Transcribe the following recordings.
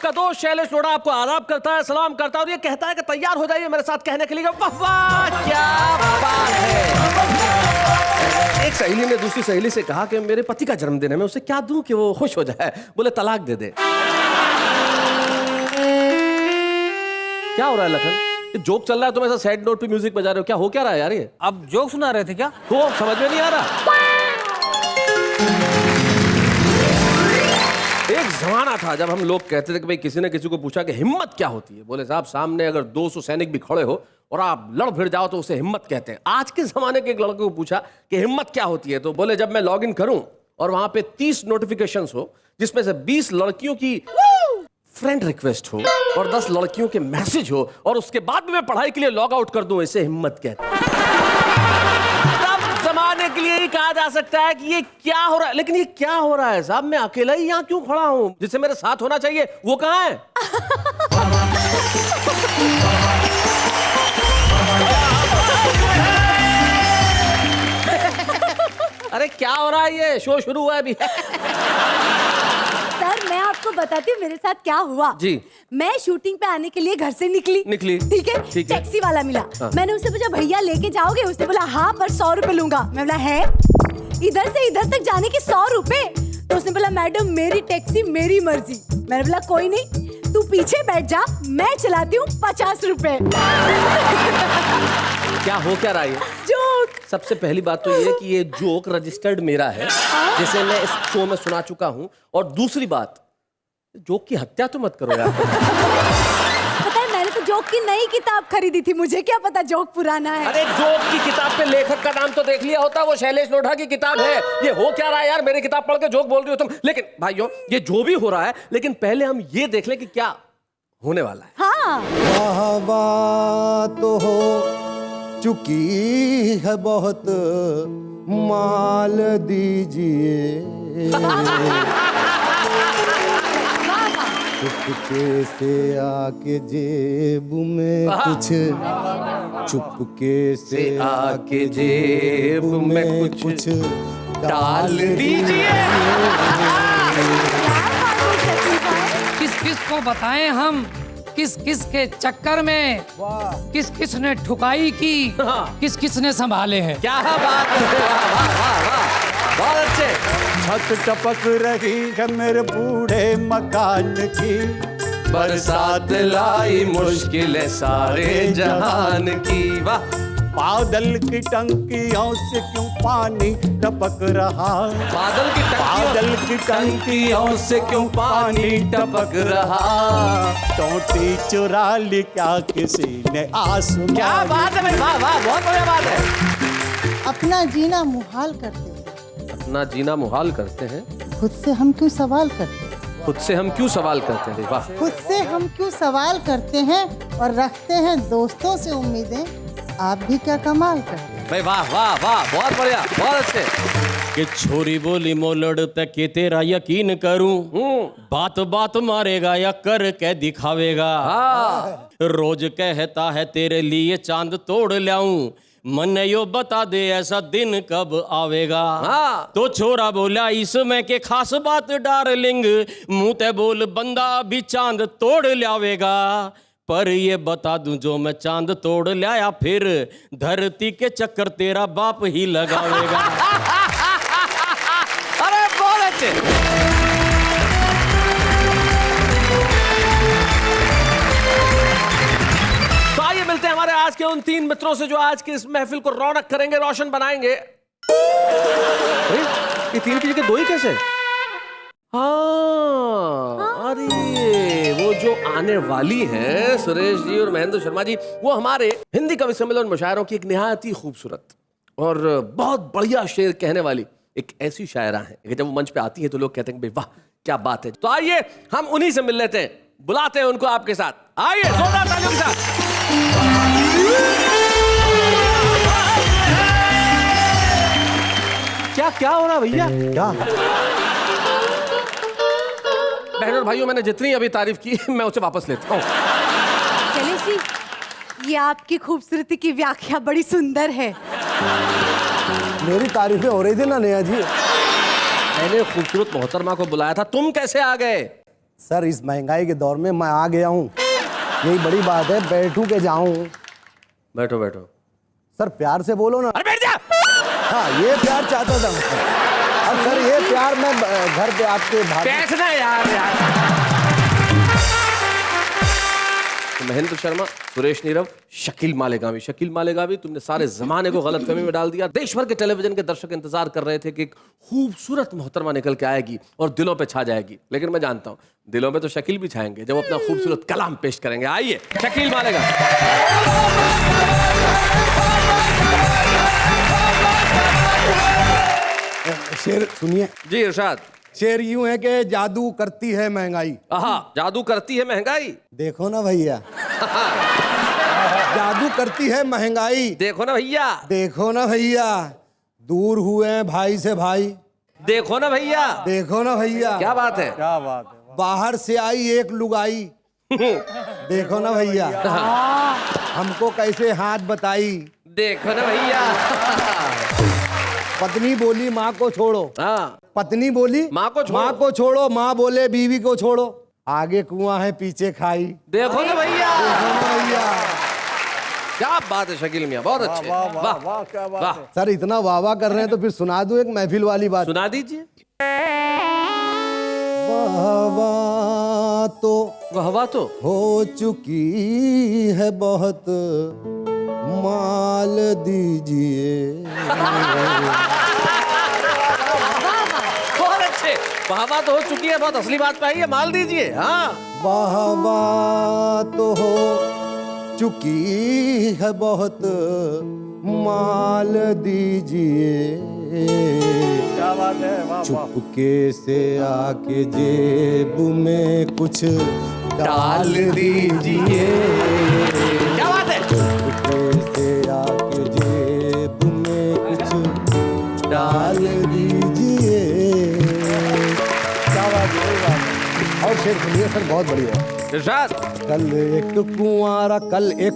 आपका दोस्त शैलेश लोढ़ा आपको आदाब करता है, सलाम करता है और ये कहता है कि तैयार हो जाइए मेरे साथ कहने के लिए वाह वाह क्या बात है। एक सहेली ने दूसरी सहेली से कहा कि मेरे पति का जन्मदिन है, मैं उसे क्या दूं कि वो खुश हो जाए। बोले तलाक दे दे। क्या हो रहा है लखन? जोक चल रहा है, तुम ऐसा सैड नोट पे म्यूजिक बजा रहे हो, क्या हो क्या रहा है यार ये? अब जोक सुना रहे थे क्या? तो समझ में नहीं आ रहा। एक जमाना था जब हम लोग कहते थे कि भाई किसी ने किसी को पूछा कि हिम्मत क्या होती है, बोले साहब सामने अगर 200 सैनिक भी खड़े हो और आप लड़ भिड़ जाओ तो उसे हिम्मत कहते हैं। आज के जमाने के एक लड़के को पूछा कि हिम्मत क्या होती है, तो बोले जब मैं लॉग इन करूं और वहां पे 30 नोटिफिकेशंस हो जिसमें से 20 लड़कियों की फ्रेंड रिक्वेस्ट हो और 10 लड़कियों के मैसेज हो और उसके बाद भी मैं पढ़ाई के लिए लॉग आउट कर दूं, इसे हिम्मत कहते हैं। तब जमाने के लिए ही कहा जा सकता है कि ये क्या हो रहा है, लेकिन ये क्या हो रहा है साहब? मैं अकेला ही यहाँ क्यों खड़ा हूं? जिसे मेरे साथ होना चाहिए वो कहाँ है? अरे क्या हो रहा है? ये शो शुरू हुआ है अभी। सर मैं आपको बताती हूँ मेरे साथ क्या हुआ जी। मैं शूटिंग पे आने के लिए घर से निकली ठीक है। टैक्सी वाला मिला। हाँ। मैंने उससे पूछा भैया लेके जाओगे? उसने बोला हाँ पर 100 रुपए लूंगा। मैं बोला है इधर से इधर तक जाने के 100 रुपए? तो उसने बोला मैडम मेरी टैक्सी मेरी मर्जी। मैंने बोला कोई नहीं तू पीछे बैठ जा मैं चलाती हूँ 50 रुपए। क्या हो क्या रहा है? जोक। सबसे पहली बात तो ये कि ये जोक रजिस्टर्ड मेरा है जिसे मैं इस शो में सुना चुका हूँ, और दूसरी बात जोक की हत्या तो मत करो यार। पता है मैंने तो जोक की नई किताब खरीदी थी, मुझे क्या पता जोक पुराना है। अरे जोक की किताब पे लेखक का नाम तो देख लिया होता, वो शैलेश लोढ़ा की किताब है। ये हो क्या रहा है यार? मेरी किताब पढ़ के जोक बोल रही हो तुम। लेकिन भाइयों ये जो भी हो रहा है, लेकिन पहले हम ये देख लें कि क्या होने वाला है। हाँ वाह बात तो हो चुकी है बहुत माल दीजिए। चुपके से आके जेब में कुछ, चुपके से आके जेब में कुछ डाल दीजिए। किस किस को बताएं हम किस किस के चक्कर में किस किस ने ठुकाई की, किस किस ने संभाले हैं। क्या बात है, वाह वाह वाह, बहुत अच्छे। छत टपक रही है मेरे बूढ़े मकान की, बरसात लाई मुश्किल सारे जहान की। वाह। बादल की टंकियों से क्यों पानी टपक रहा? बादल की टंकियों से क्यों पानी टपक रहा? टोटी चुरा ली क्या किसी ने आसमान? क्या बात है भाई, वाह वाह, बहुत बढ़िया बात है। अपना जीना मुहाल करते हैं। अपना जीना मुहाल करते हैं, खुद से हम क्यों सवाल करते हैं? खुद से हम क्यों सवाल करते हैं? वाह। खुद से हम क्यों सवाल करते हैं और रखते हैं दोस्तों से उम्मीदें, आप भी क्या कमाल करते हैं? भाई वाह वाह वाह, बहुत बढ़िया, बहुत अच्छे। कि छोरी बोली मोलड़ तक के तेरा यकीन करूं, बात बात मारेगा या कर के दिखावेगा। रोज कहता है तेरे लिए चांद तोड़ लाऊं, मन यो बता दे ऐसा दिन कब आवेगा। तो छोरा बोला इसमें के खास बात डार्लिंग, मुंह ते बोल बंदा भी चांद तोड़ लावेगा। पर ये बता दूं जो मैं चांद तोड़ लाया फिर धरती के चक्कर तेरा बाप ही लगावेगा। अरे बहुत अच्छे। तो आइए मिलते हैं हमारे आज के उन 3 मित्रों से जो आज की इस महफिल को रौनक करेंगे, रोशन बनाएंगे। ये 3 की जगह 2 ही कैसे? हाँ, अरे वो जो आने वाली हैं सुरेश जी और महेंद्र शर्मा जी, वो हमारे हिंदी कवि सम्मेलन मुशायरों की एक निहायत ही खूबसूरत और बहुत बढ़िया शेर कहने वाली एक ऐसी शायरा है कि जब वो मंच पे आती है तो लोग कहते हैं भाई वाह क्या बात है। तो आइए हम उन्हीं से मिल लेते हैं, बुलाते हैं उनको आपके साथ। आइए जोरदार तालियों के साथ। क्या क्या हो रहा भैया? क्या बहनों और भाइयों, मैंने जितनी अभी तारीफ की मैं उसे वापस लेता हूँ। शैलेश जी, ये आपकी खूबसूरती की व्याख्या बड़ी सुंदर है। मेरी तारीफें हो रही थी ना नेहा जी? मैंने खूबसूरत मोहतरमा को बुलाया था, तुम कैसे आ गए? सर इस महंगाई के दौर में मैं आ गया हूँ, यही बड़ी बात है। बैठूं के जाऊं? बैठो बैठो। सर प्यार से बोलो ना। अरे बैठ जा। हाँ ये प्यार चाहता था मैं। अब सर ये प्यार मैं घर पे आपके बैठना यार। महेंद्र शर्मा, सुरेश नीरव, शकील मालेगावी। शकील मालेगावी, तुमने सारे जमाने को गलतफहमी में डाल दिया। देश भर के टेलीविजन के दर्शक इंतजार कर रहे थे कि एक खूबसूरत मोहतरमा निकल के आएगी और दिलों पे छा जाएगी, लेकिन मैं जानता हूं दिलों में तो शकील भी छाएंगे जब अपना खूबसूरत कलाम पेश करेंगे। आइए शकील मालेगावी। शेर सुनिए। जी इरशाद। शेर यूं है कि जादू करती है महंगाई। जादू करती है महंगाई। देखो ना भैया, जादू करती है महंगाई। देखो ना भैया। देखो ना भैया, दूर हुए हैं भाई से भाई। देखो ना भैया। देखो ना भैया, क्या बात है। क्या बात है। बाहर से आई एक लुगाई। देखो ना भैया, हमको कैसे हाथ बताई। देखो ना भैया। पत्नी बोली माँ को छोड़ो। हाँ। पत्नी बोली माँ को छोड़ो। माँ को छोड़ो, माँ बोले बीवी को छोड़ो। आगे कुआं है पीछे खाई। देखो ना भैया। देखो ना भैया। क्या बात है शकील मियां, बहुत अच्छे। वाह वाह वाह, क्या बात है। सर इतना वाह वाह कर रहे हैं तो फिर सुना दूं एक महफिल वाली बात। सुना दीजिए। वाह तो वाह तो हो चुकी है बहुत, माल दीजिए। बहुत अच्छे। वाह तो हो चुकी है बहुत, असली बात पे आई है, माल दीजिए। हाँ। वाह तो हो चुकी है बहुत, माल दीजिए। क्या बात है। वाह वाह। चुपके से आके जेब में कुछ डाल दीजिए। क्या बात है। चुपके से आके जेब में कुछ डाल दीजिए। क्या बात है। और शेर सुनिए सर, बहुत बढ़िया है। इरशाद। कल एक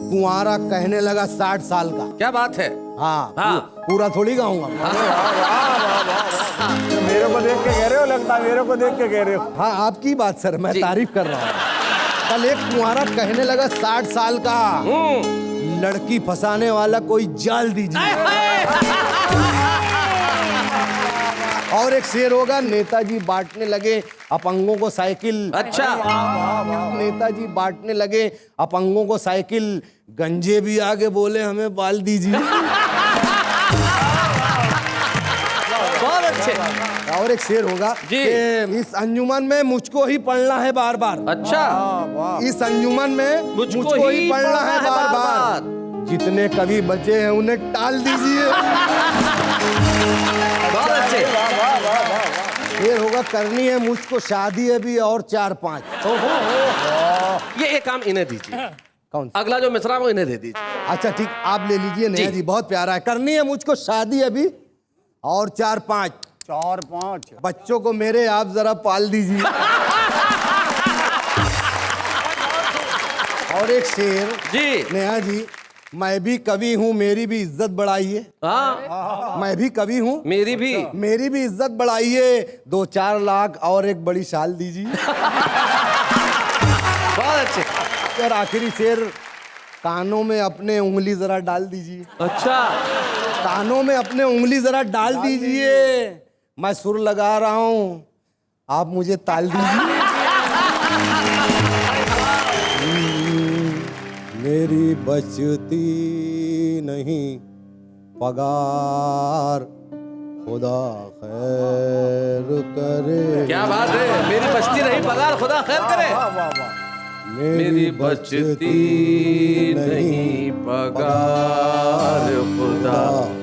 कुंवारा कहने लगा 60 साल का। क्या बात है। हाँ, हाँ। पूरा थोड़ी गाऊंगा। मेरे को देख के कह रहे हो, लगता है मेरे को देख के कह रहे हो। हाँ आपकी बात सर, मैं तारीफ कर रहा हूँ। कल एक कुंवारा कहने लगा 60 साल का, लड़की फंसाने वाला कोई जाल दीजिए। और एक शेर होगा, नेताजी बांटने लगे अपंगों को साइकिल। अच्छा। नेताजी बांटने लगे अपंगों को साइकिल, गंजे भी आगे बोले हमें बाल दीजिए। बहुत अच्छे। और एक शेर होगा जी। कि इस अंजुमन में मुझको ही पढ़ना है बार बार। अच्छा। इस अंजुमन में मुझको ही पढ़ना है बार बार। जितने कवि बचे हैं उन्हें टाल दीजिए। बहुत अच्छे। शेर होगा, करनी है मुझको शादी अभी और 4-5। ये एक काम इन्हें दीजिए। कौन सा? अगला जो मिसरा वो इन्हें दे दीजिए। अच्छा ठीक, आप ले लीजिए नया जी, बहुत प्यारा है। करनी है मुझको शादी अभी और 4-5। 4-5 बच्चों को मेरे आप जरा पाल दीजिए। और एक शेर जी। नेहा जी, मैं भी कवि हूँ मेरी भी इज्जत बढ़ाइए। हाँ। मैं भी कवि हूँ मेरी भी। मेरी भी इज्जत बढ़ाइए। 2-4 लाख और एक बड़ी शाल दीजिए। बहुत अच्छे। और आखिरी शेर, कानों में अपने उंगली जरा डाल दीजिए। अच्छा। कानों में अपने उंगली जरा डाल दीजिए। मैं सुर लगा रहा हूँ, आप मुझे ताल दीजिए। मेरी बचती नहीं पगार, खुदा खैर करे। क्या बात है। मेरी बचती नहीं पगार, खुदा खैर करे। मेरी बचती नहीं पगार, खुदा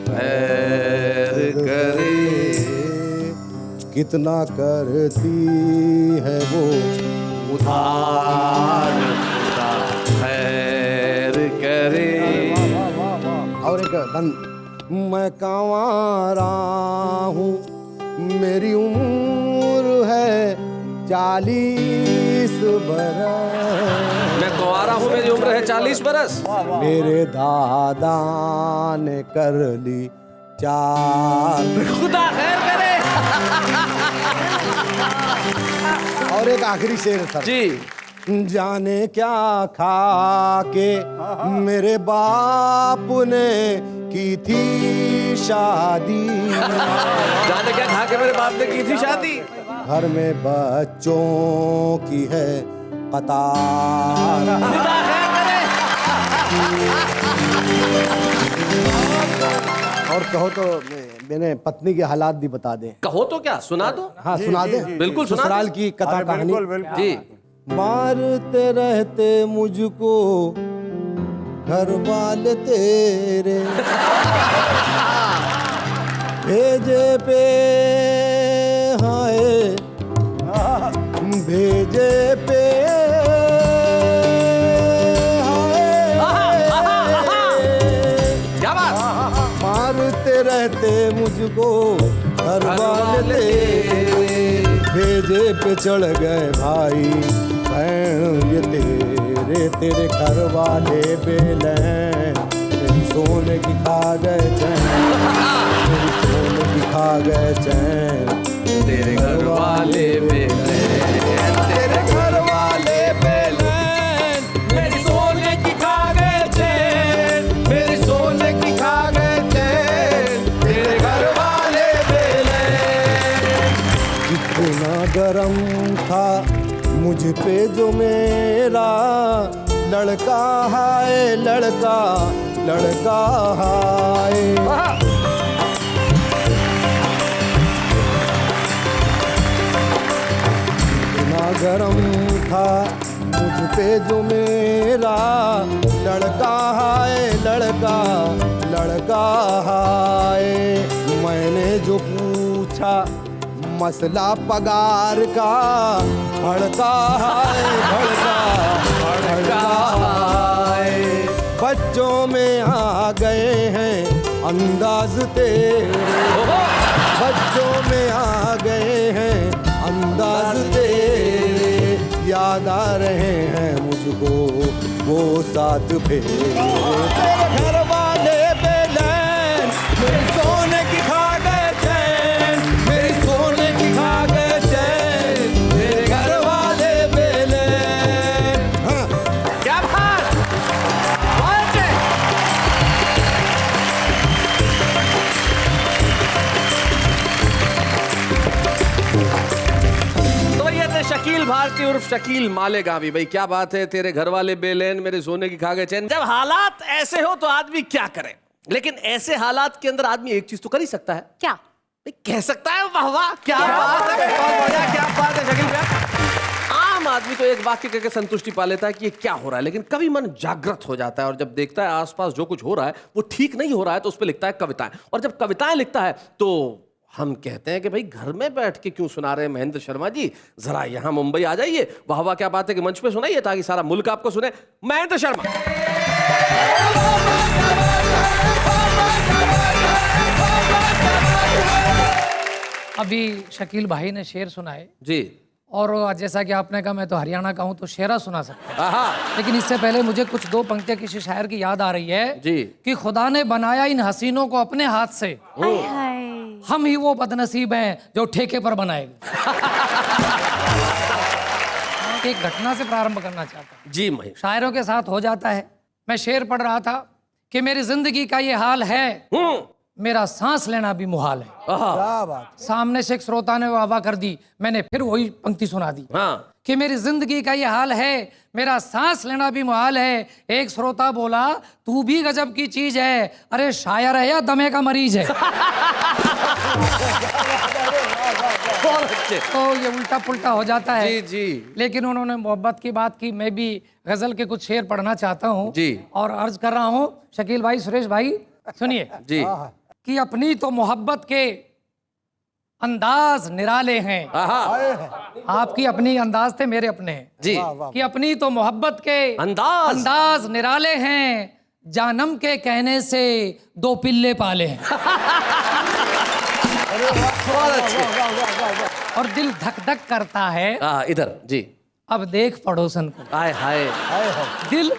खैर करे। कितना करती है वो उधार, खुदा खैर करे। और एक बंद, मैं कांवारा हूँ मेरी उम्र है 40 बरस। मैं कुंवारा हूँ मेरी उम्र है 40 बरस। मेरे दादा ने कर ली 4। खुदा खैर करे। और एक आखिरी शेर सर जी। जाने क्या खा के मेरे बाप ने की थी शादी, जाने क्या खा के मेरे बाप ने की थी शादी, घर में बच्चों की है कतार। और कहो तो मैंने पत्नी के हालात भी बता दें। कहो तो क्या सुना दो। हाँ सुना दें। बिल्कुल सुना दो। ससुराल की कथा कहानी जी। मारते रहते मुझको घर वाले तेरे, भेजे पे हाय भेजे पे क्या बात। मारते रहते मुझको घर वाले तेरे, भेजे पे चढ़ गए भाई बहन ये तेरे घर वाले बेलैन, मेरी सोने की खा गए चैन, मेरी सोने की खा गए चैन, तेरे घर वाले बेलैन, तेरे घर वाले बेलैन, मेरी सोने की खा गए चैन, मेरी सोने की खा गए चैन, तेरे घर वाले बेलैन। कितना गरम था मुझ पे जो मेरा लड़का है, लड़का लड़का है। कितना गरम था मुझ पे जो मेरा लड़का है, लड़का लड़का है। मैंने जो पूछा मसला पगार का, भड़का है भड़का भड़का है। बच्चों में आ गए हैं अंदाज तेरे, बच्चों में आ गए हैं अंदाज तेरे, याद आ रहे हैं मुझको वो साथ फेरे। घर वाले बेलैन मेरे सोने की खा गए चैन, मेरी सोने की खा गए चैन, मेरे घर वाले बेलैन। हाँ। क्या बात। बहुत है। तो ये थे शकील भारती उर्फ शकील मालेगावी। भाई क्या बात है, तेरे घर वाले बेलैन, मेरे सोने की खा गए चैन। जब हालात ऐसे हो तो आदमी क्या करे, लेकिन ऐसे हालात के अंदर आदमी एक चीज तो कर ही सकता है। क्या? भाई कह सकता है वाह वाह क्या बात है, बहुत बढ़िया, क्या बात है शकील भैया। आम आदमी तो एक वाक्य करके संतुष्टि पा लेता है कि ये क्या हो रहा है, लेकिन कभी मन जागृत हो जाता है और जब देखता है आसपास जो कुछ हो रहा है वो ठीक नहीं हो रहा है तो उस पर लिखता है कविताएं। और जब कविताएं लिखता है तो हम कहते हैं कि भाई घर में बैठ के क्यों सुना रहे हैं महेंद्र शर्मा जी, जरा यहां मुंबई आ जाइए, वाह वाह क्या बात है कि मंच पे सुनाइए ताकि सारा मुल्क आपको सुने। महेंद्र शर्मा। अभी शकील भाई ने शेर सुनाए जी। और जैसा कि आपने कहा मैं तो हरियाणा का हूं तो शेरा सुना सकता हूं। आहा। लेकिन इससे पहले मुझे कुछ दो पंक्तियां किसी शायर की याद आ रही है जी। कि खुदा ने बनाया इन हसीनों को अपने हाथ से, हाय हाय। हम ही वो बदनसीब हैं जो ठेके पर बनाएंगे। एक घटना से प्रारंभ करना चाहता हूं। जी महेश। शायरों के साथ हो जाता है। मैं शेर पढ़ रहा था कि मेरी जिंदगी का ये हाल है, मेरा सांस लेना भी मुहाल है। क्या बात। सामने से एक श्रोता ने वाह कर दी, मैंने फिर वही पंक्ति सुना दी हाँ। कि मेरी जिंदगी का ये हाल है, मेरा सांस लेना भी मुहाल है। एक श्रोता बोला तू भी गजब की चीज है, अरे शायर है या दमे का मरीज है। बहुत अच्छे। तो ये उल्टा पुल्टा हो जाता है। जी जी। लेकिन उन्होंने मोहब्बत की बात की, मैं भी गजल के कुछ शेर पढ़ना चाहता हूँ जी। और अर्ज कर रहा हूँ शकील भाई, सुरेश भाई सुनिए जी। कि अपनी तो मोहब्बत के अंदाज निराले हैं। आपकी अपनी अंदाज थे, मेरे अपने हैं जी। कि अपनी तो मोहब्बत के अंदाज निराले हैं, जानम के कहने से दो पिल्ले पाले हैं। बहुत अच्छे। और दिल धक धक करता है, इधर जी। अब देख पड़ोसन को। हाय हाय। दिल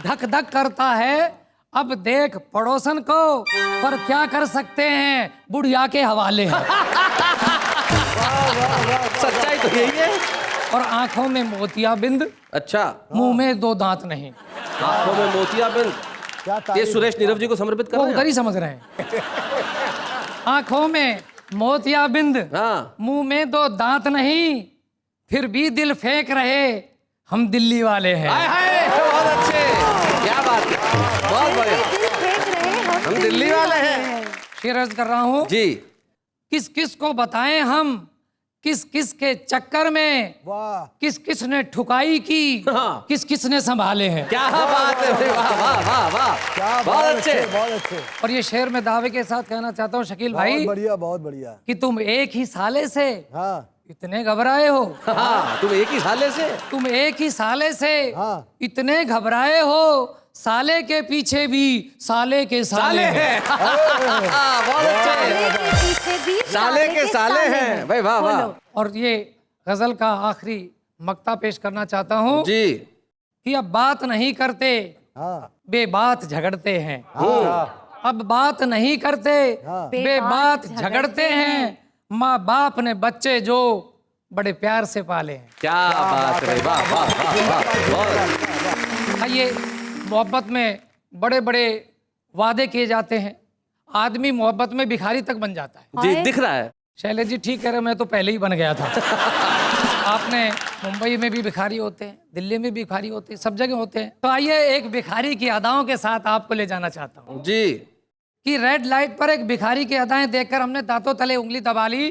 धक धक करता है, अब देख पड़ोसन को, पर क्या कर सकते हैं बुढ़िया के हवाले हैं। सच्चाई तो यही है। और आंखों में मोतियाबिंद, अच्छा, मुंह में 2 दांत नहीं। आंखों में मोतियाबिंद, ये सुरेश नीरव जी को समर्पित कर वो रहे उधर हैं। ही समझ रहे हैं। आंखों में मोतियाबिंद, हाँ। मुंह में 2 दांत नहीं, फिर भी दिल फेंक रहे, हम दिल्ली वाले हैं। हाय हाय, बहुत अच्छे, क्या बात है, बहुत बढ़िया। दिल फेंक रहे हम दिल्ली वाले हैं। शेर अर्ज कर रहा हूँ, जी। किस किस को बताएं हम, किस किस के चक्कर में, वाह किस किस ने ठुकाई की, हाँ। किस किस ने संभाले हैं। क्या बात है, वाह वाह वाह वाह, क्या बहुत अच्छे। बहुत अच्छे, और ये शेर मैं दावे के साथ कहना चाहता हूँ शकील भाई, बहुत बढ़िया, बहुत बढ़िया। कि तुम एक ही साले से हाँ इतने घबराए हो, हाँ, तुम एक ही साले से, तुम एक ही साले से हाँ। इतने घबराए हो, साले के पीछे भी साले के साले हैं। बहुत अच्छे, पीछे भी साले के साले हैं, भाई वाह वाह। बोलो। और ये गजल का आखिरी मक्ता पेश करना चाहता हूँ जी। कि अब बात नहीं करते, हाँ बेबात झगड़ते हैं। हाँ अब बात नहीं करते, हाँ। बेबात झगड़ते हैं। माँ बाप ने बच्चे जो बड़े प्यार से पाले हैं। क्या बात है, वाह वाह वाह वाह, बहुत। ये मोहब्बत में बड़े बड़े वादे किए जाते हैं, आदमी मोहब्बत में भिखारी तक बन जाता है। जी, दिख रहा है। शैलेश जी ठीक कह रहे, मैं तो पहले ही बन गया था। आपने मुंबई में भी भिखारी होते हैं, दिल्ली में भी भिखारी होते हैं, सब जगह होते हैं। तो आइए एक भिखारी की अदाओं के साथ आपको ले जाना चाहता हूँ जी। कि रेड लाइट पर एक भिखारी की अदाएं देखकर हमने दांतों तले उंगली दबा ली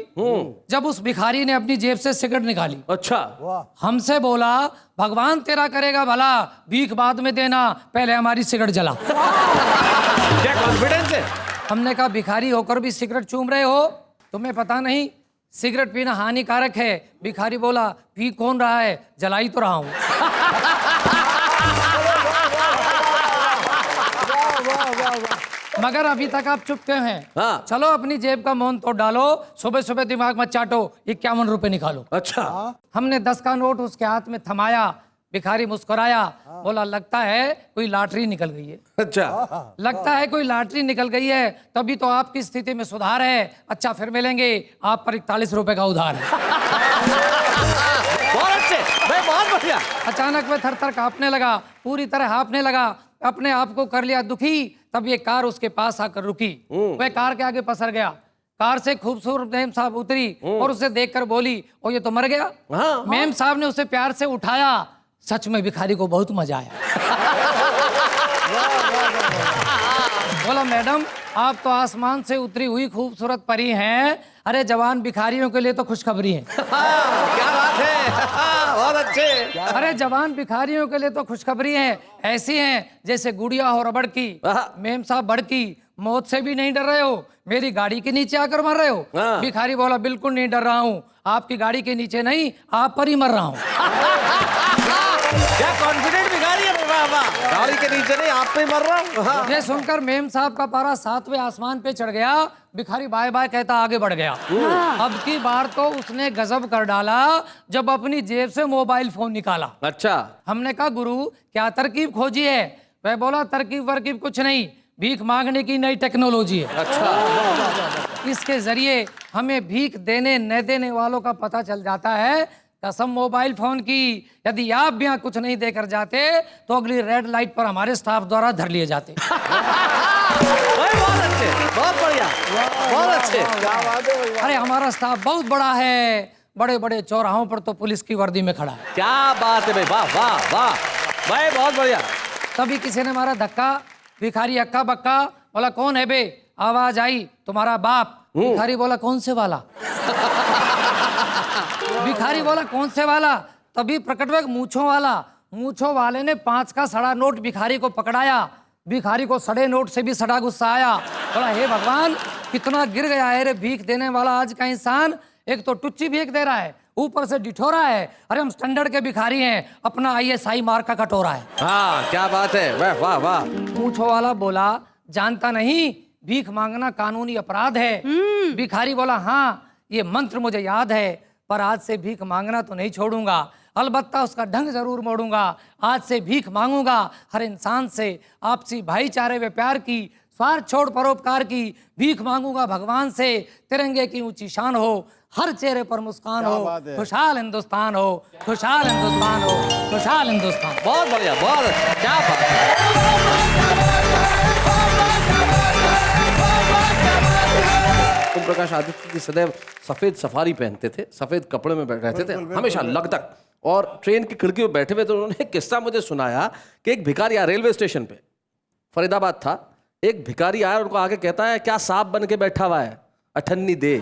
जब उस भिखारी ने अपनी जेब से सिगरेट निकाली। अच्छा, वाह हमसे बोला, भगवान तेरा करेगा भला, भीख बाद में देना, पहले हमारी सिगरेट जला। क्या कॉन्फिडेंस है। हमने कहा भिखारी होकर भी सिगरेट चूम रहे हो, तुम्हें पता नहीं सिगरेट पीना हानिकारक है। भिखारी बोला, पी कौन रहा है, जलाई तो रहा हूं। मगर अभी तक आप चुप क्यों हैं? हाँ। चलो अपनी जेब का मौन तो डालो, सुबह सुबह दिमाग मत चाटो, 51 रुपए निकालो। अच्छा, हमने 10 का नोट उसके हाथ में थमाया, भिखारी मुस्कुराया, बोला लगता है कोई लॉटरी निकल गई है। अच्छा, लगता है कोई लॉटरी निकल गई है, तभी तो आपकी स्थिति में सुधार है। अच्छा फिर मिलेंगे, आप पर 41 रुपए का उधार है। बहुत अच्छे भाई, बहुत बढ़िया। अचानक वह थर थर कांपने लगा, पूरी तरह हाँफने लगा, अपने आप को कर लिया दुखी। तब ये कार उसके पास आकर रुकी, वह कार के आगे पसर गया। कार से खूबसूरत मेम साहब उतरी और उसे देखकर बोली, ओ ये तो मर गया। हाँ। मेम साहब ने उसे प्यार से उठाया। सच में भिखारी को बहुत मजा आया। बोला, मैडम आप तो आसमान से उतरी हुई खूबसूरत परी हैं। अरे जवान भिखारियों के लिए तो खुशखबरी है। क्या बात है, बहुत अच्छे। अरे जवान भिखारियों के लिए तो खुशखबरी है, ऐसी हैं जैसे गुड़िया हो रबड़ की। मेम साहब भड़की, मौत से भी नहीं डर रहे हो, मेरी गाड़ी के नीचे आकर मर रहे हो? हाँ। भिखारी बोला, बिल्कुल नहीं डर रहा हूँ, आपकी गाड़ी के नीचे नहीं, आप पर ही मर रहा हूँ। क्या कॉन्फिडेंट भिखारी है, वाह वाह। गाड़ी के नीचे नहीं, आप पे मर रहा हूँ। हाँ। ये सुनकर मेम साहब का पारा 7वें आसमान पे चढ़ गया। भिखारी बाय बाय कहता आगे बढ़ गया। अब की बार तो उसने गजब कर डाला जब अपनी जेब से मोबाइल फोन निकाला। अच्छा, हमने कहा, गुरु क्या तरकीब खोजी है? वह बोला, तरकीब वरकीब कुछ नहीं, भीख मांगने की नई टेक्नोलॉजी है। अच्छा, इसके जरिए हमें भीख देने न देने वालों का पता चल जाता है। कसम मोबाइल फोन की, यदि आप भी यहाँ कुछ नहीं देकर जाते तो अगली रेड लाइट पर हमारे स्टाफ द्वारा धर लिए जाते। भाई बहुत अच्छे, बहुत बढ़िया, बहुत अच्छे। क्या बात है। अरे हमारा स्टाफ बहुत बड़ा है, बड़े बड़े चौराहों पर तो पुलिस की वर्दी में खड़ा है। क्या बात है भाई, वाह वाह वाह भाई, बहुत बढ़िया। तभी किसी ने मारा धक्का, भिखारी हक्का बक्का, बोला कौन है बे? आवाज आई, तुम्हारा बाप। भिखारी बोला, कौन से वाला? भिखारी बोला, कौन से वाला? तभी प्रकट हुआ मूंछों वाला। मूंछों वाले ने 5 का सड़ा नोट भिखारी को पकड़ाया। भिखारी को सड़े नोट से भी सड़ा गुस्सा आया। बोला, हे भगवान कितना गिर गया है रे भीख देने वाला आज का इंसान। एक तो टुच्ची भीख दे रहा है, ऊपर से डिठोरा है। अरे हम स्टैंडर्ड के भिखारी हैं, अपना ISI मार्क का कटोरा है। हाँ, क्या बात है, वाह वाह वाह। मूंछों वाला बोला, जानता नहीं भीख मांगना कानूनी अपराध है। भिखारी बोला, हाँ ये मंत्र मुझे याद है, पर आज से भीख मांगना तो नहीं छोड़ूंगा, अलबत्ता उसका ढंग जरूर मोड़ूंगा। आज से भीख मांगूंगा हर इंसान से, आपसी भाईचारे व प्यार की स्वार्थ छोड़ परोपकार की, भीख मांगूंगा भगवान से, तिरंगे की ऊंची शान हो, हर चेहरे पर मुस्कान क्या हो, बात है। खुशहाल हिंदुस्तान हो, खुशहाल हिंदुस्तान हो, खुशहाल हिंदुस्तान। बहुत बढ़िया, बहुत अच्छा, क्या बात है। ओम प्रकाश आदित्य जी सदैव सफेद सफारी पहनते थे, सफेद कपड़े में रहते थे हमेशा लगतक, और ट्रेन की खिड़की में बैठे हुए तो उन्होंने एक किस्सा मुझे सुनाया कि एक भिखारी आया रेलवे स्टेशन पे, फरीदाबाद था, एक भिखारी आया, उनको आके कहता है क्या साहब बन के बैठा हुआ है, अठन्नी दे।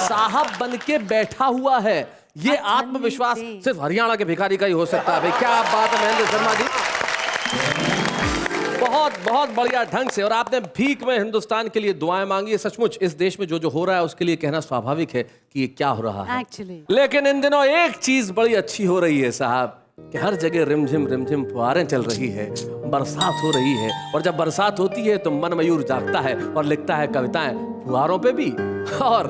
साहब बन के बैठा हुआ है, ये आत्मविश्वास सिर्फ हरियाणा के भिखारी का ही हो सकता है। भाई क्या बात है महेंद्र शर्मा जी, बहुत बहुत बढ़िया ढंग से। और आपने भीख में हिंदुस्तान के लिए दुआएं मांगी है। सचमुच इस देश में जो जो हो रहा है उसके लिए कहना स्वाभाविक है कि ये क्या हो रहा है एक्चुअली। लेकिन इन दिनों एक चीज बड़ी अच्छी हो रही है साहब, कि हर जगह रिमझिम फुहारें चल रही है, बरसात हो रही है, और जब बरसात होती है तो मन मयूर जागता है और लिखता है कविताएं फुहारों पे भी और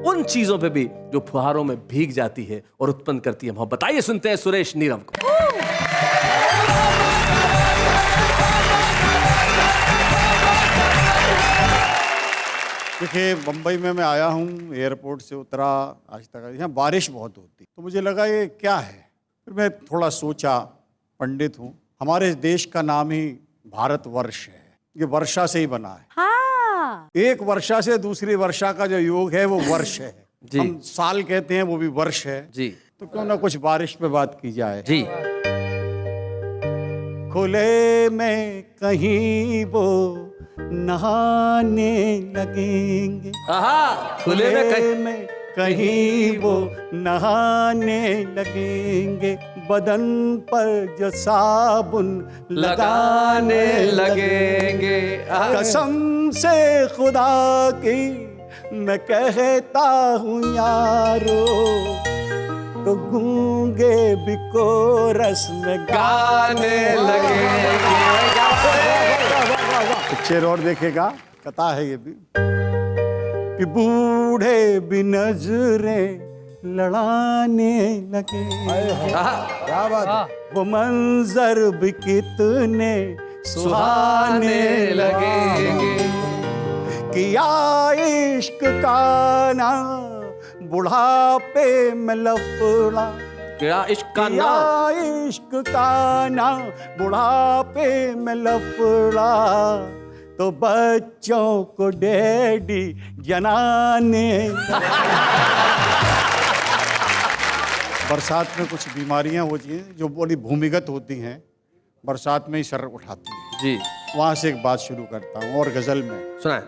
उन चीजों पे भी जो फुहारों में भीग जाती है और उत्पन्न करती है मोहब्बत। आइए सुनते हैं सुरेश नीरव को। देखिए, मुंबई में मैं आया हूँ, एयरपोर्ट से उतरा, आज तक यहाँ बारिश बहुत होती, तो मुझे लगा ये क्या है। फिर मैं थोड़ा सोचा, पंडित हूँ, हमारे देश का नाम ही भारतवर्ष है, ये वर्षा से ही बना है। हाँ। एक वर्षा से दूसरी वर्षा का जो योग है वो वर्ष है। जी। हम साल कहते हैं, वो भी वर्ष है। जी तो क्यों ना कुछ बारिश पे बात की जाए। जी। खुले में कहीं वो नहाने लगेंगे, खुले में कहीं में कहीं वो नहाने लगेंगे, बदन पर जो साबुन लगाने लगेंगे। कसम से खुदा की मैं कहता हूँ यारो, तो गूंगे भी कोरस में गाने लगेंगे। पिक्चर और देखेगा, कथा है ये भी, कि बूढ़े भी नजरें लड़ाने लगे। क्या बात है। वो मंजर भी कितने सुहाने लगेंगे, किया इश्क का ना बुढ़ापे में लफड़ा, क्या इश्क का किया नाम, इश्क का ना बुढ़ापे में लफड़ा, तो बच्चों को डैडी जनाने। बरसात में कुछ बीमारियां होती हैं जो बड़ी भूमिगत होती हैं, बरसात में ही सर उठाती हैं। जी वहां से एक बात शुरू करता हूँ और गजल में सुनाए।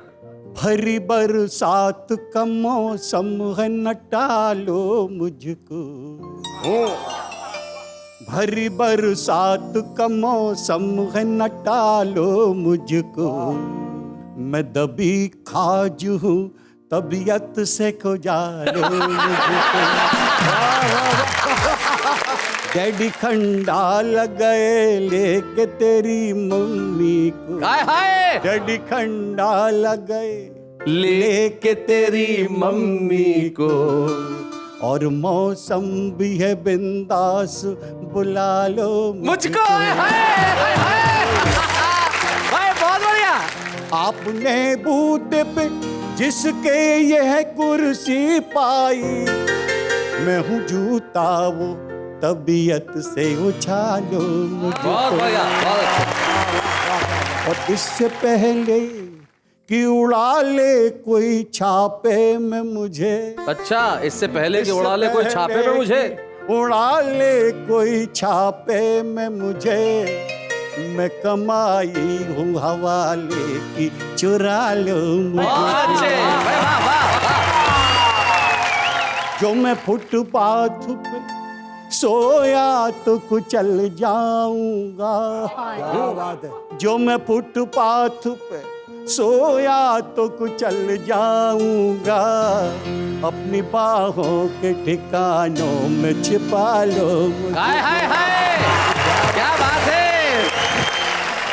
भरी बरसात का मौसम है, न टालो मुझको, भरी बरसात का मौसम है, न टालो मुझको, मैं दबी खाज हूँ तबीयत से को जालो मुझको। डैडी खंडा लग गए लेके तेरी मम्मी को, हाय हाय डैडी खंडा लग गए लेके तेरी मम्मी को, और मौसम भी है बिंदास, बुला लो मुझको। हाय हाय हाय, बहुत बढ़िया। आपने बूते पे जिसके यह कुर्सी पाई, मैं हूँ जूता वो तबीयत से उछालो मुझको। बहुत बढ़िया, बहुत अच्छा। और इससे पहले कि उड़ा ले कोई छापे में मुझे, अच्छा, इससे पहले कि उड़ा ले कोई छापे में मुझे, उड़ा ले कोई छापे में मुझे, मैं कमाई हूँ हवाले की, चुरा लो मुझे। जो मैं फुटपाथ पे सोया तो कुचल जाऊंगा, क्या बात है। जो मैं फुटपाथ पे सोया तो कुचल जाऊंगा, अपनी बाहों के ठिकानों में छिपा लो मुझे। हाय हाय हाय, क्या बात है।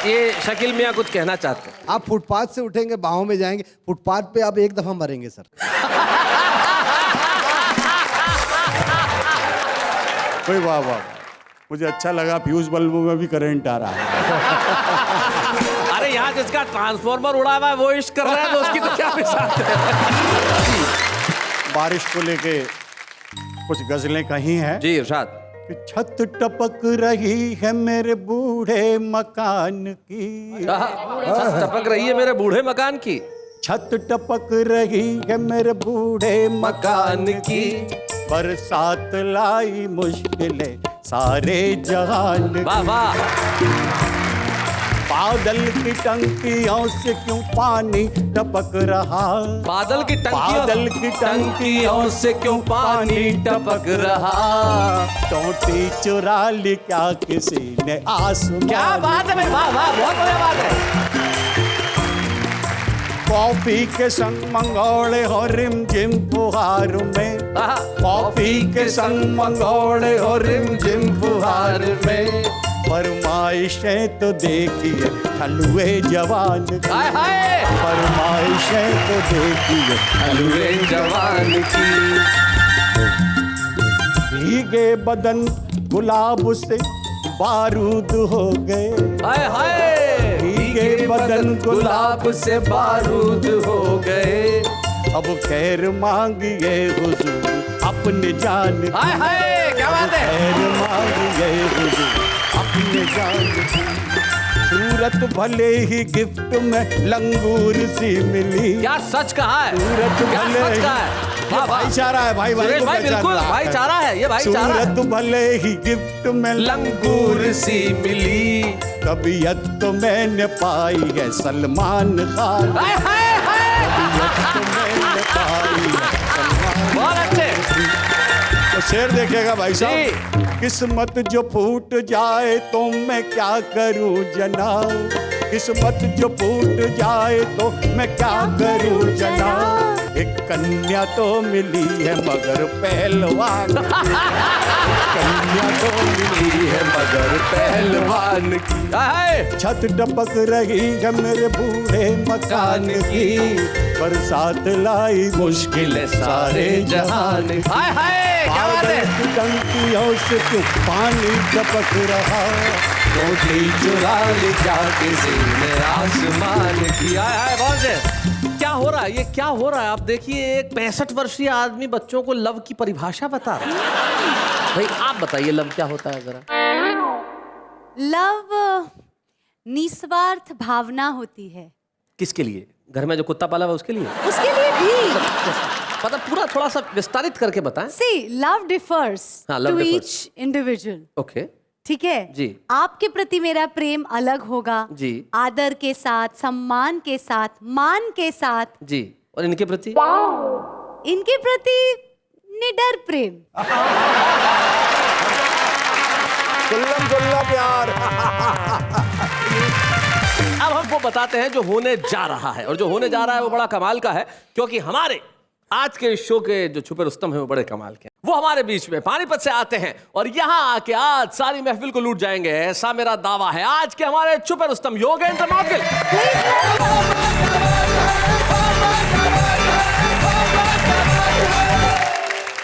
ये शकील मियां कुछ कहना चाहते हैं। आप फुटपाथ से उठेंगे, बाहों में जाएंगे, फुटपाथ पे आप एक दफा मरेंगे सर। कोई वाह वाह, मुझे अच्छा लगा, फ्यूज बल्बों में भी करंट आ रहा है। अरे यहाँ जिसका ट्रांसफॉर्मर उड़ा हुआ है वो इश्क कर रहा है तो उसकी तो क्या मिसाल है। बारिश को लेके कुछ गजलें कही हैं जी इरशाद। कि छत टपक रही है मेरे बूढ़े मकान की, छत टपक रही है मेरे बूढ़े मकान की, छत टपक रही है मेरे बूढ़े मकान की, बरसात लाई मुश्किलें सारे जहान की। वाह वाह। बादल की टंकियों से क्यों पानी टपक रहा, बादल की बादल की टंकियों से क्यों पानी टपक रहा, टोटी चुरा ली क्या किसी ने आसमान। क्या बात है भाई, वाह वाह, बहुत बढ़िया बात है। कॉफी के संग मंगोड़े हो रिम झिम फुहार में, कॉफी के संग मंगोड़े हो रिम झिम फुहार में, फरमाइशें तो देखिए हलवे जवान की, हाय हाय, फरमाइशें तो देखिए हलवे जवान की। भीगे बदन गुलाब से बारूद हो गए, हाय हाय, भीगे बदन गुलाब से बारूद हो गए। अब खैर मांगिए हुजूर अपने जान की, हाय हाय, क्या बात है। खैर मांगिए हुजूर अपने जान की, सूरत भले ही गिफ्ट में लंगूर सी मिली, क्या सच कहा है, सूरत क्या भले सच ही कहा है। ये भाईचारा है, भाई भाई सुरेश को भाई पहचान बिल्कुल रहा है। भाईचारा है, ये भाईचारा है। सूरत भले ही गिफ्ट में लंगूर सी मिली, तबीयत तो मैंने पाई है सलमान खान, हाय हाय हाय, तबीयत तो मैंने पाई है सलमान बहुत अच्छे। तो शेर देखेगा भाई साहब, किस्मत जो फूट जाए तो मैं क्या करूं जनाब, किस्मत जो फूट जाए तो मैं क्या करूं जनाब, एक कन्या तो मिली है मगर पहलवान, कन्या तो मिली है मगर पहलवान की, हाय, छत टपक रही है मेरे बूढ़े मकान की, बरसात लाई मुश्किलें सारे जहान की, हाय हाय, क्या बात है। बादल की टंकियों से क्यों पानी टपक रहा, रोटी चुरा ले जा किसी ने आसमान की। हाय हाय, बहुत से। क्या हो रहा है, ये क्या हो रहा है। आप देखिए एक 65 वर्षीय आदमी बच्चों को लव की परिभाषा बता रहा है। भाई आप बताइए लव क्या होता है जरा। लव निस्वार्थ भावना होती है। किसके लिए, घर में जो कुत्ता पाला हुआ उसके लिए, उसके लिए भी मतलब पूरा थोड़ा सा विस्तारित करके बताएं। सी लव डिफर्स हाँ, love too differs. Each individual. Okay ठीक है जी। आपके प्रति मेरा प्रेम अलग होगा जी। आदर के साथ, सम्मान के साथ, मान के साथ जी, और इनके प्रति, इनके प्रति निडर प्रेम। गुल्लम गुल्ला प्यार। अब हमको बताते हैं जो होने जा रहा है, और जो होने जा रहा है वो बड़ा कमाल का है, क्योंकि हमारे आज के शो के जो छुपे रुस्तम हैं वो बड़े कमाल के हैं। वो हमारे बीच में पानीपत से आते हैं और यहाँ आके आज सारी महफिल को लूट जाएंगे, ऐसा मेरा दावा है। आज के हमारे छुपे रुस्तम योगेंद्र मौदगिल।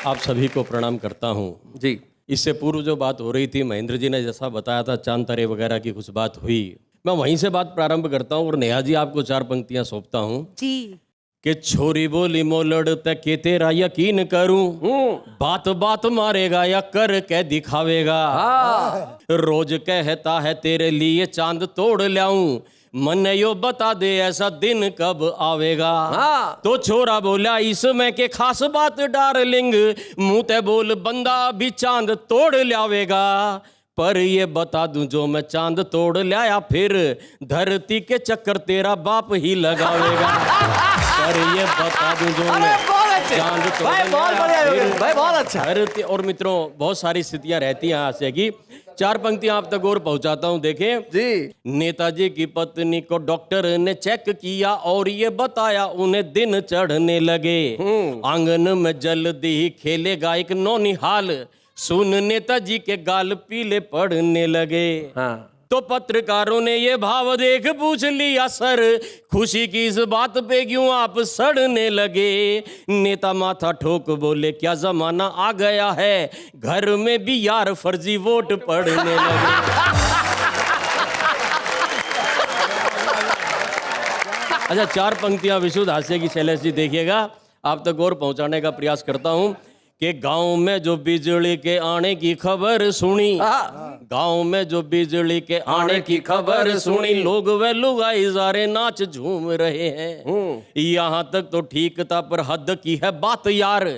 आप सभी को प्रणाम करता हूँ जी। इससे पूर्व जो बात हो रही थी, महेंद्र जी ने जैसा बताया था, चांद तारे वगैरह की कुछ बात हुई, मैं वहीं से बात प्रारंभ करता हूँ और नेहा जी आपको 4 पंक्तियां सौंपता हूँ जी। कि छोरी बोली मोलड़ तक के तेरा यकीन करूं, बात बात मारेगा या कर के दिखावेगा, रोज कहता है तेरे लिए चांद तोड़ लाऊं, मन यो बता दे ऐसा दिन कब आवेगा। तो छोरा बोला इसमें के खास बात डार्लिंग, मुंह ते बोल बंदा भी चांद तोड़ लावेगा, पर ये बता दूं जो मैं चांद तोड़ लाया फिर धरती के चक्कर तेरा बाप ही लगावेगा, पर ये बता दूं जो मैं चांद तोड़ लाया फिर धरती। और मित्रों बहुत सारी स्थितियां रहती हैं हास्य की, 4 पंक्तियां आप तक और पहुंचाता हूं। देखें जी। नेताजी की पत्नी को डॉक्टर ने चेक किया और ये बताया उन्हें दिन चढ़ने लगे, आंगन में जल्दी ही खेलेगा एक नौनिहाल, सुन नेताजी के गाल पीले पड़ने लगे। तो पत्रकारों ने ये भाव देख पूछ लिया सर, खुशी की इस बात पे क्यों आप सड़ने लगे। नेता माथा ठोक बोले क्या जमाना आ गया है, घर में भी यार फर्जी वोट पड़ने लगे। अच्छा, 4 पंक्तियां विशुद्ध हास्य की शैलेश जी देखिएगा, आप तक और पहुंचाने का प्रयास करता हूं कि गांव में जो बिजली के आने की खबर सुनी, गांव में जो बिजली के आने की खबर सुनी, लोग वे लुगाई सारे नाच झूम रहे हैं। यहाँ तक तो ठीक था पर हद की है बात यार,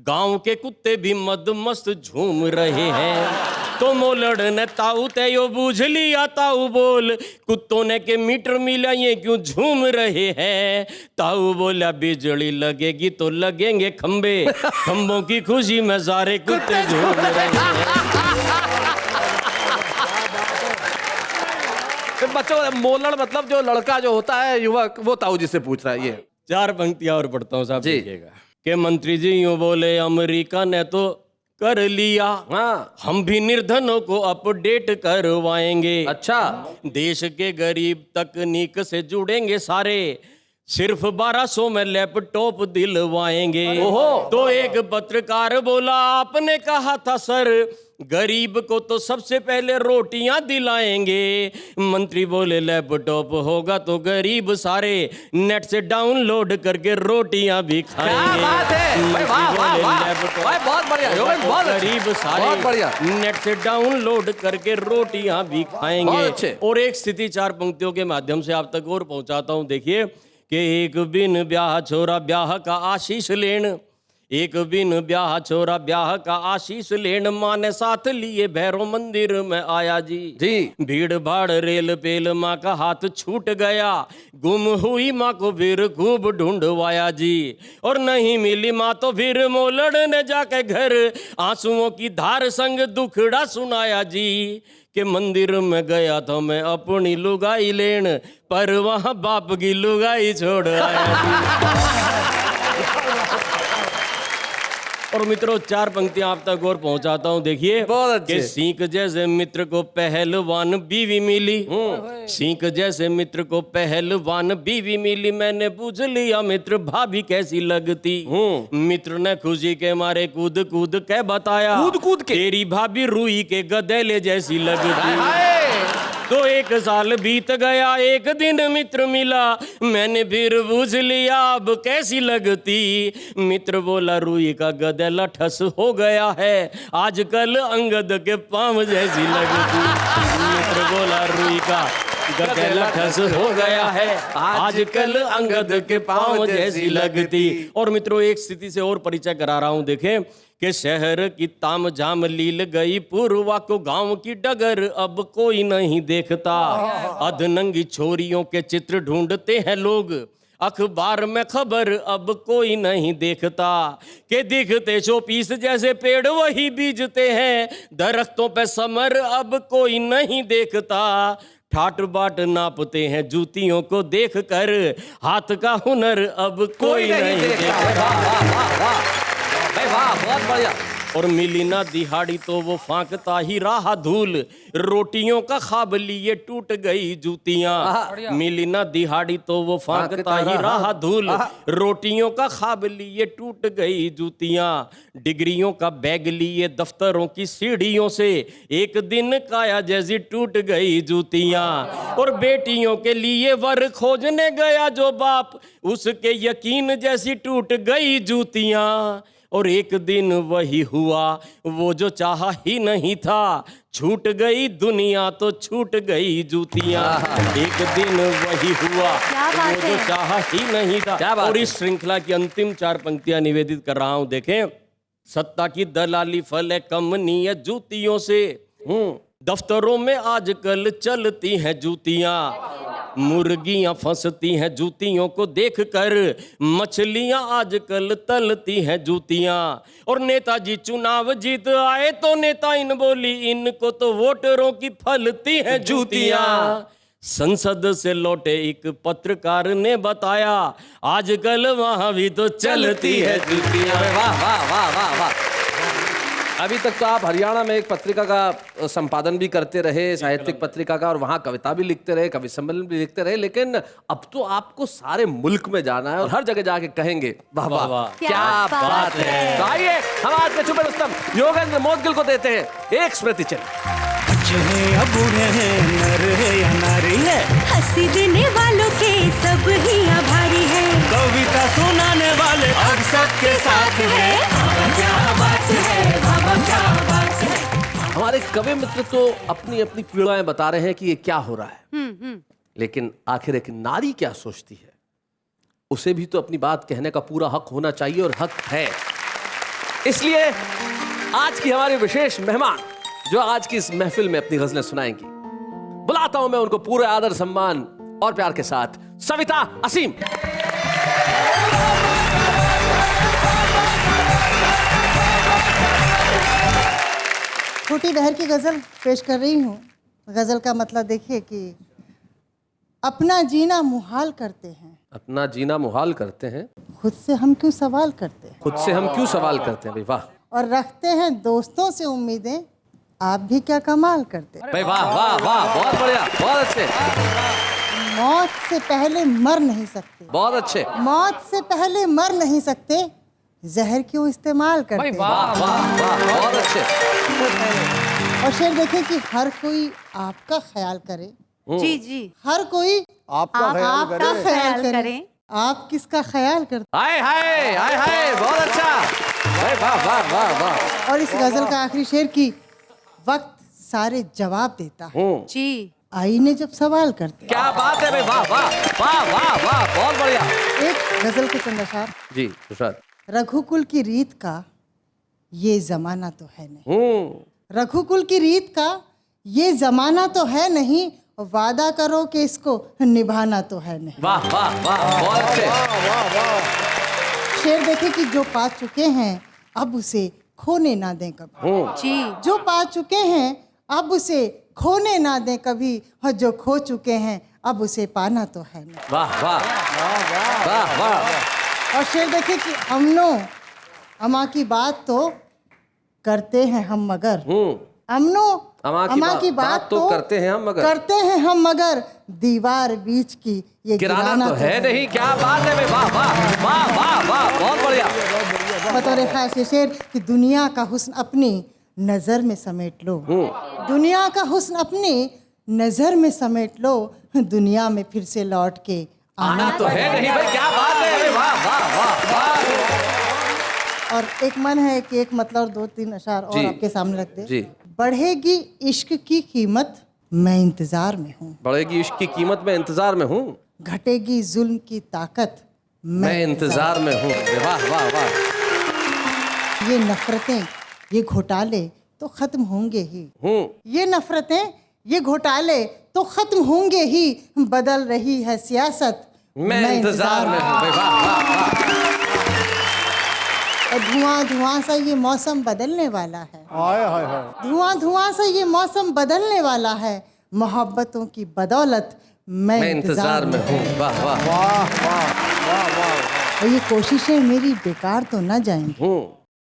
गांव के कुत्ते भी मद मस्त झूम रहे हैं। तो मोलड़ ने ताऊ तयो बूझ लिया, ताऊ बोल कुत्तों ने के मीटर मिला ये क्यों झूम रहे हैं। ताऊ बोला बिजली लगेगी तो लगेंगे खंबे, खंबों की खुशी में सारे कुत्ते झूम रहे हैं। बच्चों, मोलड़ मतलब जो लड़का जो होता है युवक, वो ताऊ जी से पूछ रहा है ये। 4 पंक्तियां और पढ़ता हूँ साहब, जी। देखिएगा कि मंत्री जी यूं बोले अमेरिका ने तो कर लिया, हाँ। हम भी निर्धनों को अपडेट करवाएंगे। अच्छा। देश के गरीब तकनीक से जुड़ेंगे सारे, सिर्फ 1200 में लैपटॉप दिलवाएंगे। तो एक पत्रकार बोला आपने कहा था सर गरीब को तो सबसे पहले रोटियां दिलाएंगे। मंत्री बोले लैपटॉप होगा तो गरीब सारे नेट से डाउनलोड करके रोटियां भी खाएंगे। क्या बात है भाई, वाह वाह वाह भाई, बहुत बढ़िया योगेश, बहुत गरीब सारे बहुत बढ़िया। नेट से डाउनलोड करके रोटियां भी बहुत खाएंगे। अच्छे। और एक स्थिति 4 पंक्तियों के माध्यम से आप तक और पहुंचाता हूं। देखिए कि एक बिन ब्याह छोरा ब्याह का आशीष लेन, एक बिन ब्याह छोरा ब्याह का आशीष लेन, माँ ने साथ लिए भैरव मंदिर में आया जी। भीड़ भाड़ रेल पेल माँ का हाथ छूट गया, गुम हुई माँ को फिर खूब ढूंढवाया जी। और नहीं मिली माँ तो फिर मोलड़ ने जाके घर आंसुओं की धार संग दुखड़ा सुनाया जी। कि मंदिर में गया था मैं अपनी लुगाई लेन, पर वहां बाप की लुगाई छोड़ आया। और मित्रों 4 पंक्तियां आप तक और पहुंचाता हूं। देखिए कि सीख जैसे मित्र को पहलवान बीवी मिली, सीख जैसे मित्र को पहलवान बीवी मिली, मैंने पूछ लिया मित्र भाभी कैसी लगती। मित्र ने खुशी के मारे कूद कूद के बताया, कूद कूद के तेरी भाभी रुई के गधेले जैसी लगती। तो 1 साल बीत गया, एक दिन मित्र मिला, मैंने फिर पूछ लिया अब कैसी लगती। मित्र बोला रुई का गधेला ठस हो गया है, आजकल अंगद के पाँव जैसी लगती। मित्र बोला रुई का गधेला ठस हो गया है, आजकल अंगद के पाँव जैसी लगती। और मित्रों एक स्थिति से और परिचय करा रहा हूं। देखें कि शहर की ताम झाम लील गई पूर्वा को, गांव की डगर अब कोई नहीं देखता। अधनंगी छोरियों के चित्र ढूंढते हैं लोग, अखबार में खबर अब कोई नहीं देखता। के दिखते शोपीस जैसे पेड़ वही बीजते हैं, दरख्तों पे समर अब कोई नहीं देखता। ठाट बाट नापते हैं जूतियों को देख कर, हाथ का हुनर अब कोई नहीं देखता। वाह, बहुत बढ़िया। और मिली ना दिहाड़ी तो वो फांकता ही रहा धूल, रोटियों का ख्वाब लिए टूट गई जूतियां। मिली ना दिहाड़ी तो वो फांकता ही रहा धूल, रोटियों का ख्वाब लिए टूट गई जूतियां। डिग्रियों का बैग लिए दफ्तरों की सीढ़ियों से, एक दिन काया जैसी टूट गई जूतियां। और बेटियों के लिए वर खोजने गया जो बाप, उसके यकीन जैसी टूट गई जूतियां। और एक दिन वही हुआ वो जो चाहा ही नहीं था, छूट गई दुनिया तो छूट गई जूतियां। एक दिन वही हुआ वो जो चाहा ही नहीं था। और इस श्रृंखला की अंतिम 4 पंक्तियां निवेदित कर रहा हूं। देखें, सत्ता की दलाली फले कमनी है जूतियों से, दफ्तरों में आजकल चलती हैं जूतियां। मुर्गियां फंसती हैं जूतियों को देखकर, मछलियां आजकल तलती हैं जूतियां। और नेताजी चुनाव जीत आए तो नेता इन बोली, इनको तो वोटरों की फलती हैं जूतियां। संसद से लौटे एक पत्रकार ने बताया, आजकल वहां भी तो चलती है जूतियां। वाह वाह वाह वाह वाह। अभी तक तो आप हरियाणा में एक पत्रिका का संपादन भी करते रहे, साहित्यिक पत्रिका का, और वहाँ कविता भी लिखते रहे, कवि सम्मेलन भी लिखते रहे, लेकिन अब तो आपको सारे मुल्क में जाना है और हर जगह जाके कहेंगे वाह वाह वाह क्या बात है। तो आइए हम आज के छुपे रुस्तम योगेंद्र मोदगिल को देते हैं एक स्मृति चिन्ह। या बूढ़े हैं, नर है या नारी है, हंसी देने वालों के सब ही कवि मित्र तो अपनी अपनी पीड़ाएं बता रहे हैं कि ये क्या हो रहा है, लेकिन आखिर एक नारी क्या सोचती है, उसे भी तो अपनी बात कहने का पूरा हक होना चाहिए, और हक है। इसलिए आज की हमारी विशेष मेहमान जो आज की इस महफिल में अपनी गजलें सुनाएंगी, बुलाता हूं मैं उनको पूरे आदर सम्मान और प्यार के साथ, सविता असीम। छोटी बहर की गजल पेश कर रही हूँ। गजल का मतलब देखिए कि अपना जीना मुहाल करते हैं, अपना जीना मुहाल करते हैं, खुद से हम क्यों सवाल करते हैं, खुद से हम क्यों सवाल करते हैं। भाई वाह, और रखते हैं दोस्तों से उम्मीदें, आप भी क्या कमाल करते हैं। भाई वाह वाह वाह, बहुत बढ़िया, बहुत अच्छे, मौत से पहले मर नहीं सकते, बहुत अच्छे, मौत से पहले मर नहीं सकते, जहर क्यों इस्तेमाल करते हैं। वाह वाह वाह, बहुत अच्छे। और शेर देखें कि हर कोई आपका ख्याल करे, जी जी, हर कोई आपका आपका ख्याल करे, आप किसका ख्याल करते हाय हाय हाय हाय, बहुत अच्छा, भाई वाह वाह वाह वाह। हैं। और इस गजल का आखिरी शेर की वक्त सारे जवाब देता है, जी, आईने जब सवाल करते क्या बात है भाई, वाह वाह वाह वाह वाह, बहुत बढ़िया। हैं। एक गजल के चंद अशार। जी तुषार। रघुकुल की रीत का ये जमाना तो है नहीं, रघुकुल की रीत का ये जमाना तो है नहीं, वादा करो कि इसको निभाना तो है नहीं। वाह वाह वाह, बहुत अच्छे। शेर देखे कि जो पा चुके हैं अब उसे खोने ना दें कभी, जी, जो पा चुके हैं अब उसे खोने ना दें कभी, और जो खो चुके हैं अब उसे पाना तो है नहीं। वाह वाह वाह वाह। और शेर देखे कि अमनो अमा की बात तो करते हैं हम मगर, अमनो अमा की बात तो करते हैं हम, मगर करते हैं हम मगर, दीवार बीच की ये गिराना तो है नहीं। क्या बात है भाई, वाह वाह वाह वाह वाह, बहुत बढ़िया। बतौर खास ये शेर कि दुनिया का हुस्न अपनी नजर में समेट लो, दुनिया का हुस्न अपनी नजर में समेट लो, दुनिया में फिर से लौट के आना तो है नहीं भाई, क्या बात है भाई, वाह वाह वाह वाह। और एक मन है कि एक मतलब और दो तीन अशार और जी। आपके सामने रख दे। जी। बढ़ेगी इश्क की कीमत, मैं इंतजार में हूँ, बढ़ेगी इश्क की कीमत, मैं इंतजार में हूँ, घटेगी जुल्म की ताकत, मैं इंतजार में हूँ। वाह वाह वाह। ये नफरतें ये घोटाले तो खत्म होंगे ही, ये नफरतें ये घोटाले तो खत्म होंगे ही, बदल रही है सियासत, मैं इंतजार में हूँ। वाह वाह वाह। और धुआं धुआं सा ये मौसम बदलने वाला है, हाय हाय हाय, धुआं धुआं सा ये मौसम बदलने वाला है, मोहब्बतों की बदौलत मैं इंतजार में हूँ। वाह वाह वाह वाह वाह वाह। और ये कोशिशें मेरी बेकार तो न जाएंगी,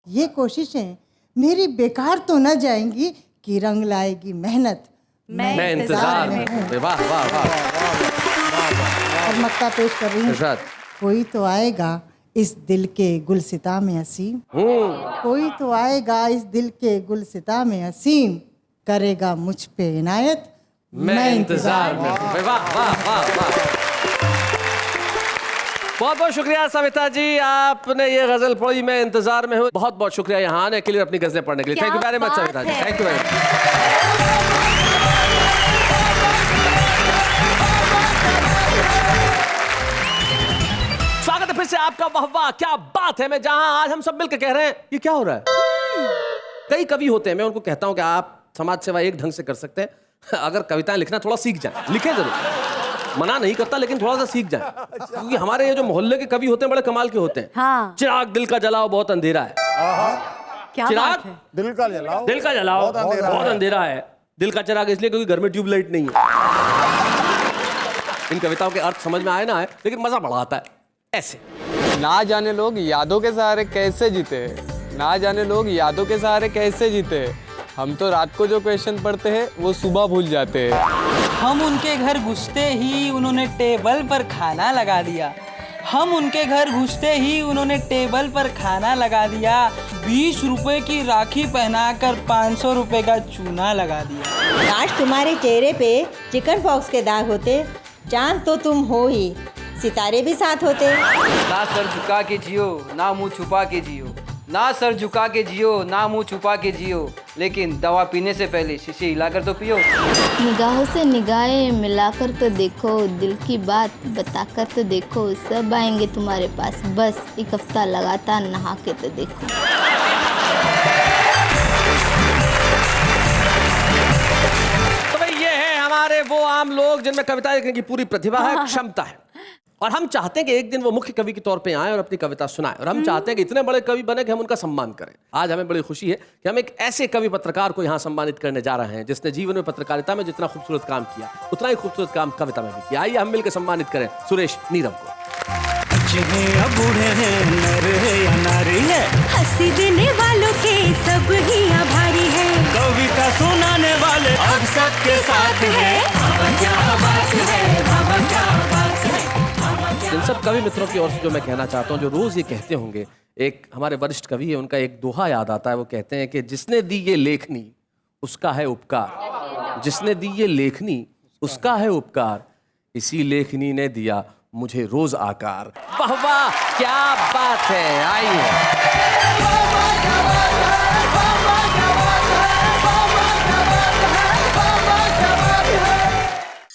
ये कोशिशें मेरी बेकार तो न जाएंगी, कि रंग लाएगी मेहनत, मैं इंतजार में हूँ। वाह वाह वाह। और मक्का पेश कर रही हूँ। इरशाद। कोई तो आएगा इस दिल के गुलसिता में असीम, कोई तो आएगा इस दिल के गुलसिता में असीम, करेगा मुझ पे इनायत, मैं इंतजार में हूँ। वाह वाह वाह वाह। बहुत बहुत शुक्रिया सविता जी, आपने ये गजल पढ़ी, मैं इंतजार में हूँ। बहुत बहुत शुक्रिया यहाँ आने के लिए, अपनी गजलें पढ़ने के लिए। Thank you very much Savita ji, thank you very much. स्वागत है फिर से आपका। वाह वाह, क्या बात है। मैं जहां आज हम सब मिलकर कह रहे हैं ये क्या हो रहा है। कई कवि होते हैं, मैं उनको कहता हूं कि आप समाज सेवा एक ढंग से कर सकते हैं, अगर कविताएं लिखना थोड़ा सीख जाए, लिखें जरूर, मना नहीं करता, लेकिन थोड़ा सा सीख जाए, क्योंकि हमारे ये जो मोहल्ले के कवि होते हैं बड़े कमाल के होते हैं। हाँ। चिराग दिल का जलाओ बहुत अंधेरा है, क्या चिराग बात है। दिल का जलाओ, दिल का जलाओ बहुत अंधेरा है। दिल का चिराग इसलिए क्योंकि घर में ट्यूबलाइट नहीं है। इन कविताओं के अर्थ समझ में आए ना आए, लेकिन मजा बड़ा आता है ऐसे। ना जाने लोग यादों के सहारे कैसे जीते हैं, ना जाने लोग यादों के सहारे कैसे जीते हैं। हम तो रात को जो क्वेश्चन पढ़ते हैं वो सुबह भूल जाते हैं। हम उनके घर घुसते ही उन्होंने टेबल पर खाना लगा दिया, हम उनके घर घुसते ही उन्होंने टेबल पर खाना लगा दिया, 20 रुपए की राखी पहनाकर 500 रुपए का चूना लगा दिया। काश तुम्हारे चेहरे पे चिकन पॉक्स के दाग होते, चांद तो तुम हो ही, सितारे भी साथ होते। ना सर झुका के जियो, ना मुंह छुपा के जियो, ना सर झुका के जियो, ना मुंह छुपा के जियो, लेकिन दवा पीने से पहले शीशी हिलाकर तो पियो। निगाहों से निगाहें मिलाकर तो देखो, दिल की बात बताकर तो देखो, सब आएंगे तुम्हारे पास, बस एक हफ्ता लगातार नहा के तो देखो। तो भाई ये है हमारे वो आम लोग जिनमें कविता लिखने की पूरी प्रतिभा है, क्षमता है, और हम चाहते हैं कि एक दिन वो मुख्य कवि के तौर पे आए और अपनी कविता सुनाएं, और हम चाहते हैं कि इतने बड़े कवि बने कि हम उनका सम्मान करें। आज हमें बड़ी खुशी है कि हम एक ऐसे कवि पत्रकार को यहाँ सम्मानित करने जा रहे हैं जिसने जीवन में पत्रकारिता में जितना खूबसूरत काम किया उतना ही खूबसूरत काम कविता में भी किया। आइए हम मिलकर सम्मानित करें सुरेश नीरव को। हंसी देने वालों के सब ही आभारी है, कविता सुनाने वाले अब सबके साथ है। इन सब कवि मित्रों की ओर से जो मैं कहना चाहता हूँ, जो रोज ये कहते होंगे, एक हमारे वरिष्ठ कवि है, उनका एक दोहा याद आता है। वो कहते हैं कि जिसने दी ये लेखनी उसका है उपकार, जिसने दी ये लेखनी उसका है उपकार, इसी लेखनी ने दिया मुझे रोज आकार। वाह वाह, क्या बात है। आइए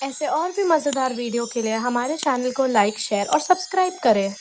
ऐसे और भी मजेदार वीडियो के लिए हमारे चैनल को लाइक, शेयर और सब्सक्राइब करें।